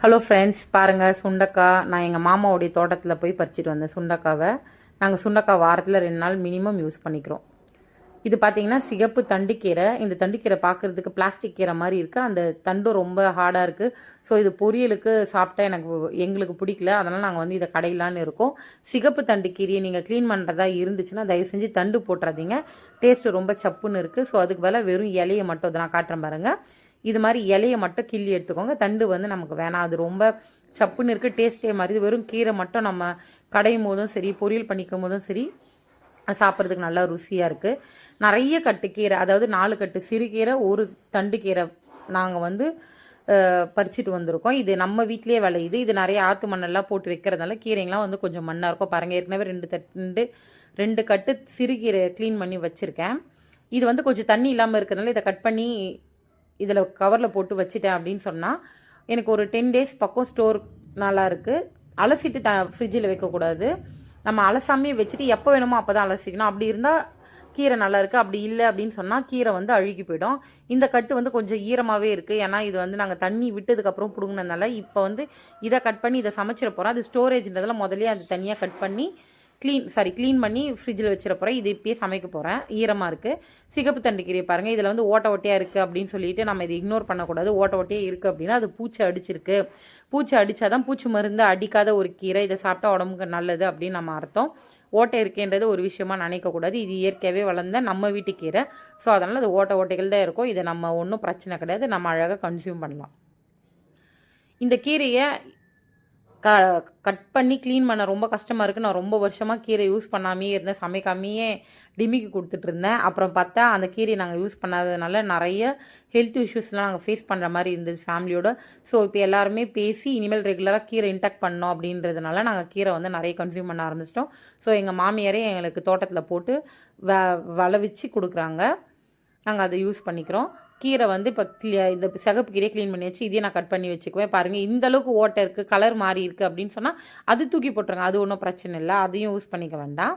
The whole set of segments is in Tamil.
ஹலோ ஃப்ரெண்ட்ஸ், பாருங்கள் சுண்டக்காய். நான் எங்கள் மாமாவுடைய தோட்டத்தில் போய் பறிச்சிட்டு வந்தேன் சுண்டக்காவை. நாங்கள் சுண்டக்காய் வாரத்தில் 2 நாள் மினிமம் யூஸ் பண்ணிக்கிறோம். இது பார்த்திங்கன்னா சிகப்பு தண்டுக்கீரை. இந்த தண்டுக்கீரை பார்க்குறதுக்கு பிளாஸ்டிக் கீரை மாதிரி இருக்குது. அந்த தண்டும் ரொம்ப ஹார்டாக இருக்குது. ஸோ இது பொரியலுக்கு சாப்பிட்டா எங்களுக்கு பிடிக்கல. அதனால் நாங்கள் வந்து இதை கடையிலான்னு இருக்கோம். சிகப்பு தண்டுக்கீரையை நீங்கள் க்ளீன் பண்ணுறதா இருந்துச்சுன்னா தயவு செஞ்சு தண்டு போட்டுறாதீங்க. டேஸ்ட்டு ரொம்ப சப்புன்னு இருக்குது. ஸோ அதுக்கு மேலே வெறும் இலையை மட்டும் அதை நான் காட்டுறேன் பாருங்கள். இது மாதிரி இலையை மட்டும் கிள்ளி எடுத்துக்கோங்க. தண்டு வந்து நமக்கு வேணாம், அது ரொம்ப சப்புன்னு இருக்குது, டேஸ்ட்டே மாதிரி. வெறும் கீரை மட்டும் நம்ம கடையும் போதும் சரி, பொரியல் பண்ணிக்கும் போதும் சரி, சாப்பிட்றதுக்கு நல்லா ருசியாக இருக்குது. நிறைய கட்டு கீரை, அதாவது 4 கட்டு சிறுகீரை, ஒரு தண்டு கீரை நாங்கள் வந்து பறிச்சுட்டு வந்திருக்கோம். இது நம்ம வீட்டிலே விளையுது. இது நிறைய ஆற்று மண்ணெல்லாம் போட்டு வைக்கிறதுனால கீரைங்களாம் வந்து கொஞ்சம் மண்ணாக இருக்கும். பாருங்கள், ஏற்கனவே 2 கட்டு சிறுகீரை க்ளீன் பண்ணி வச்சுருக்கேன். இது வந்து கொஞ்சம் தண்ணி இல்லாமல் இருக்கிறதுனால இதை கட் பண்ணி இதில் கவரில் போட்டு வச்சுட்டேன் அப்படின்னு சொன்னால் எனக்கு ஒரு 10 டேஸ் பக்கம் ஸ்டோர் நல்லா இருக்குது. அலசிட்டு ஃப்ரிட்ஜில் வைக்கக்கூடாது. நம்ம அலசாமே வச்சுட்டு எப்போ வேணுமோ அப்போ தான் அலசிக்கணும். அப்படி இருந்தால் கீரை நல்லா இருக்குது. அப்படி இல்லை அப்படின்னு சொன்னால் கீரை வந்து அழுகி போயிடும். இந்த கட்டு வந்து கொஞ்சம் ஈரமாகவே இருக்குது. ஏன்னா இது வந்து நாங்கள் தண்ணி விட்டதுக்கப்புறம் பிடுங்கினதுனால இப்போ வந்து இதை கட் பண்ணி இதை சமைச்சிட போகிறோம். அது ஸ்டோரேஜ்ன்றதில் முதலே அது தனியாக கட் பண்ணி க்ளீன் பண்ணி ஃப்ரிட்ஜில் வச்சிட போகிறேன். இது இப்போயே சமைக்க போகிறேன். ஈரமாக இருக்குது. சிகப்பு தண்டு கீரை பாருங்கள், இதில் வந்து ஓட்டையாக இருக்குது அப்படின்னு சொல்லிட்டு நம்ம இதை இக்னோர் பண்ணக்கூடாது. ஓட்டையாக இருக்குது அப்படின்னா அது பூச்சி அடிச்சிருக்கு. பூச்சி அடித்தாதான் பூச்சி மருந்து அடிக்காத ஒரு கீரை, இதை சாப்பிட்டா உடம்புக்கு நல்லது அப்படின்னு நம்ம அர்த்தம். ஓட்டை இருக்கேன்றது ஒரு விஷயமா நினைக்கக்கூடாது. இது இயற்கையாகவே வளர்ந்த நம்ம வீட்டு கீரை. ஸோ அதனால் அது ஓட்டைகள் தான் இருக்கும். இதை நம்ம ஒன்றும் பிரச்சனை கிடையாது, நம்ம அழகாக கன்சியூம் பண்ணலாம். இந்த கீரையை கட் பண்ணி க்ளீன் பண்ண ரொம்ப கஷ்டமாக இருக்குது. நான் ரொம்ப வருஷமாக கீரை யூஸ் பண்ணாமையே இருந்தேன், சமைக்காமையே டிமிக்கு கொடுத்துட்ருந்தேன். அப்புறம் பார்த்தா அந்த கீரையை நாங்கள் யூஸ் பண்ணாததுனால நிறைய ஹெல்த் இஷ்யூஸ்லாம் நாங்கள் ஃபேஸ் பண்ணுற மாதிரி இருந்தது ஃபேமிலியோட. ஸோ இப்போ எல்லாருமே பேசி இனிமேல் ரெகுலராக கீரை இன்டெக்ட் பண்ணோம் அப்படின்றதுனால நாங்கள் கீரை வந்து நிறைய கன்சியூம் பண்ண ஆரம்பிச்சிட்டோம். ஸோ எங்கள் மாமியாரே எங்களுக்கு தோட்டத்தில் போட்டு வளவிச்சு கொடுக்குறாங்க. நாங்கள் அதை யூஸ் பண்ணிக்கிறோம். கீரை வந்து இப்போ இந்த சிகப்பு கீரையை க்ளீன் பண்ணி வச்சு இதையும் நான் கட் பண்ணி வச்சுக்குவேன். பாருங்கள், இந்தளவுக்கு ஓட்டை இருக்குது, கலர் மாறி இருக்குது அப்படின்னு சொன்னால் அது தூக்கி போட்டுருங்க. அது ஒன்றும் பிரச்சனை இல்லை, அதையும் யூஸ் பண்ணிக்க வேண்டாம்.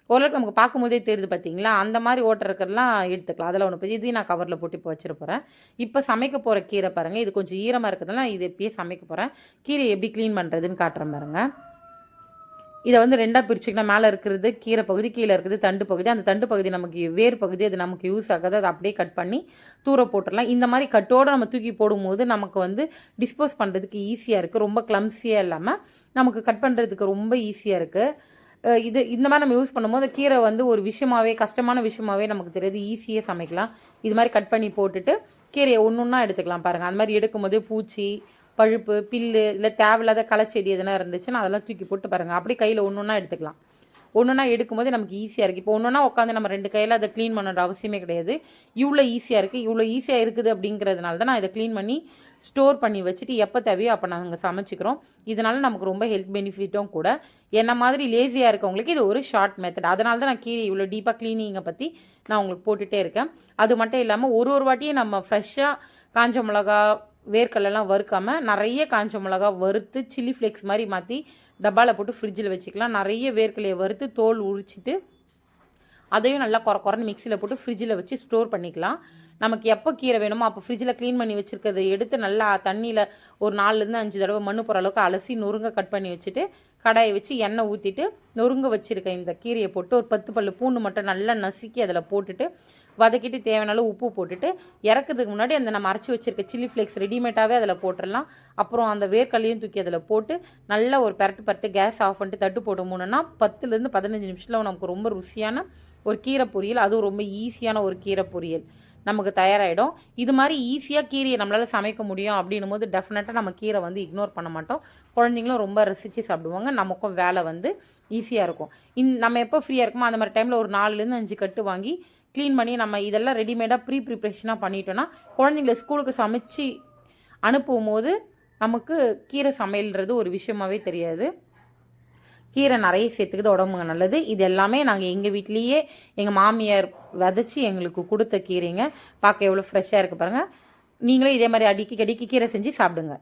ஓரளவுக்கு நமக்கு பார்க்கும்போதே தெரியுது பார்த்தீங்களா, அந்த மாதிரி ஓட்டை இருக்கிறதுலாம் எடுத்துக்கலாம். அதெல்லாம் ஒன்று போய் இதையும் நான் கவரில் போட்டு இப்போ வச்சிட போகிறேன். இப்போ சமைக்க போகிற கீரை பாருங்கள், இது கொஞ்சம் ஈரமாக இருக்கிறதுனால இது எப்பயே சமைக்க போகிறேன். கீரை எப்படி க்ளீன் பண்ணுறதுன்னு காட்டுறேன் பாருங்கள். இதை வந்து 2ஆக பிரிச்சுக்கலாம். மேலே இருக்கிறது கீரை பகுதி, கீழே இருக்குது தண்டு பகுதி. அந்த தண்டு பகுதி நமக்கு வேர் பகுதி, அது நமக்கு யூஸ் ஆகாது. அதை அப்படியே கட் பண்ணி தூர போட்டுடலாம். இந்த மாதிரி கட்டோடு நம்ம தூக்கி போடும்போது நமக்கு வந்து டிஸ்போஸ் பண்ணுறதுக்கு ஈஸியாக இருக்குது. ரொம்ப கிளம்ஸியாக இல்லாமல் நமக்கு கட் பண்ணுறதுக்கு ரொம்ப ஈஸியாக இருக்குது. இந்த மாதிரி நம்ம யூஸ் பண்ணும்போது கீரை வந்து ஒரு விஷயமாகவே, கஷ்டமான விஷயமாகவே நமக்கு தெரியாது. ஈஸியாக சமைக்கலாம். இது மாதிரி கட் பண்ணி போட்டுட்டு கீரையை ஒன்றா எடுத்துக்கலாம். பாருங்கள், அந்த மாதிரி எடுக்கும்போது பூச்சி, பழுப்பு, பில்லு, இல்லை தேவையில்லாத களைச்செடி எதனா இருந்துச்சுன்னா அதெல்லாம் தூக்கி போட்டு பாருங்கள். அப்படியே கையில் ஒன்றா எடுத்துக்கலாம். ஒன்றா எடுக்கும்போது நமக்கு ஈஸியாக இருக்குது. இப்போ ஒன்றா உட்காந்து நம்ம 2 கையில் அதை க்ளீன் பண்ணுற அவசியமே கிடையாது. இவ்வளோ ஈஸியாக இருக்குது. இவ்வளோ ஈஸியாக இருக்குது அப்படிங்கிறதுனால தான் நான் இதை க்ளீன் பண்ணி ஸ்டோர் பண்ணி வச்சுட்டு எப்போ தேவையோ அப்போ நாங்கள் சமைச்சிக்கிறோம். இதனால் நமக்கு ரொம்ப ஹெல்த் பெனிஃபிட்டும் கூட. என்ன மாதிரி லேசியாக இருக்கவங்களுக்கு இது ஒரு ஷார்ட் மெத்தட். அதனால தான் நான் கீரை இவ்வளோ டீப்பாக க்ளீனிங்கை பற்றி நான் உங்களுக்கு போட்டுகிட்டே இருக்கேன். அது மட்டும் இல்லாமல் ஒரு வாட்டியும் நம்ம ஃப்ரெஷ்ஷாக காஞ்ச மிளகா, வேர்க்கடலாம் வறுக்காமல் நிறைய காஞ்ச மிளகா வறுத்து சில்லி ஃப்ளேக்ஸ் மாதிரி மாற்றி டப்பாவில் போட்டு ஃப்ரிட்ஜில் வச்சுக்கலாம். நிறைய வேர்க்கலையை வறுத்து தோல் உரிச்சிட்டு அதையும் நல்லா குறைன்னு மிக்சியில் போட்டு ஃப்ரிட்ஜில் வச்சு ஸ்டோர் பண்ணிக்கலாம். நமக்கு எப்போ கீரை வேணுமோ அப்போ ஃப்ரிட்ஜில் க்ளீன் பண்ணி வச்சுருக்கிறத எடுத்து நல்லா தண்ணியில் ஒரு 4லேருந்து 5 தடவை மண்ணு போகிற அளவுக்கு அலசி நொறுங்க கட் பண்ணி வச்சுட்டு கடாயை வச்சு எண்ணெய் ஊற்றிட்டு நொறுங்க வச்சுருக்க இந்த கீரையை போட்டு ஒரு 10 பல்லு பூண்டு மட்டும் நல்லா நசுக்கி அதில் போட்டுட்டு வதக்கிட்டு தேவையான உப்பு போட்டுட்டு இறக்கிறதுக்கு முன்னாடி அந்த நம்ம அரைச்சி வச்சுருக்க சில்லி ஃப்ளேக்ஸ் ரெடிமேடாகவே அதில் போட்டுடலாம். அப்புறம் அந்த வேர்க்கல்லையும் தூக்கி அதில் போட்டு நல்லா ஒரு பரட்டு கேஸ் ஆஃப் பண்ணிட்டு தட்டு போட்டோம்னா 10லேருந்து 15 நிமிஷத்தில் நமக்கு ரொம்ப ருசியான ஒரு கீரை பொரியல், அதுவும் ரொம்ப ஈஸியான ஒரு கீரை பொரியல் நமக்கு தயாராகிடும். இது மாதிரி ஈஸியாக கீரையை நம்மளால் சமைக்க முடியும் அப்படின்னும் போது டெஃபினட்டாக நம்ம கீரை வந்து இக்னோர் பண்ண மாட்டோம். குழந்தைங்களும் ரொம்ப ரசித்து சாப்பிடுவாங்க. நமக்கும் வேலை வந்து ஈஸியாக இருக்கும். நம்ம எப்போ ஃப்ரீயாக இருக்குமோ அந்த மாதிரி டைமில் ஒரு 4லேருந்து 5 கட்டு வாங்கி க்ளீன் பண்ணி நம்ம இதெல்லாம் ரெடிமேடாக ப்ரிப்ரேஷனாக பண்ணிட்டோன்னா குழந்தைங்கள ஸ்கூலுக்கு சமைச்சு அனுப்பும் போது நமக்கு கீரை சமையல்ன்றது ஒரு விஷயமாகவே தெரியாது. கீரை நிறைய சேர்த்துக்குது, உடம்புங்க நல்லது. இது எல்லாமே நாங்கள் எங்கள் வீட்லேயே எங்கள் மாமியார் விதைச்சி எங்களுக்கு கொடுத்த கீரைங்க. பார்க்க எவ்வளோ ஃப்ரெஷ்ஷாக இருக்குது பாருங்கள். நீங்களே இதே மாதிரி அடிக்கி கீரை செஞ்சு சாப்பிடுங்க.